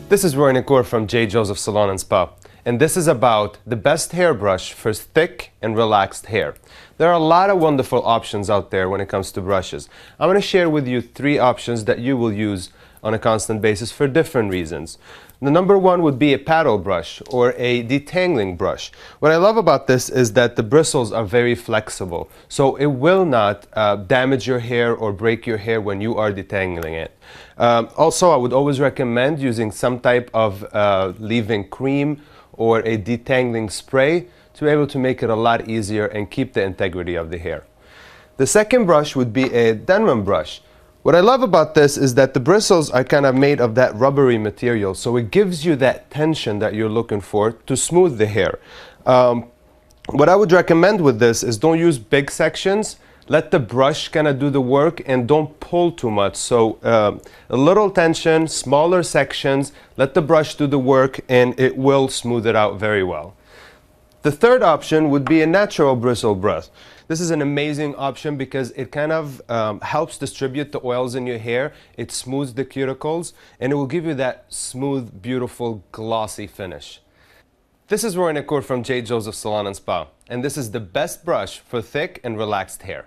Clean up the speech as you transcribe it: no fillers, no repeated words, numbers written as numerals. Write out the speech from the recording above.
This is Roy Nicour from J. Joseph Salon and Spa, and this is about the best hairbrush for thick and relaxed hair. There are a lot of wonderful options out there when it comes to brushes. I'm going to share with you 3 options that you will use on a constant basis for different reasons. The number one would be a paddle brush or a detangling brush. What I love about this is that the bristles are very flexible, so it will not damage your hair or break your hair when you are detangling it. Also, I would always recommend using some type of leave-in cream or a detangling spray to be able to make it a lot easier and keep the integrity of the hair. The second brush would be a denim brush. What I love about this is that the bristles are kind of made of that rubbery material, so it gives you that tension that you're looking for to smooth the hair. What I would recommend with this is don't use big sections. Let the brush kind of do the work and don't pull too much. So a little tension, smaller sections, let the brush do the work and it will smooth it out very well. The third option would be a natural bristle brush. This is an amazing option because it kind of helps distribute the oils in your hair. It smooths the cuticles and it will give you that smooth, beautiful, glossy finish. This is Roy Nicour from J. Joseph Salon and Spa, and this is the best brush for thick and relaxed hair.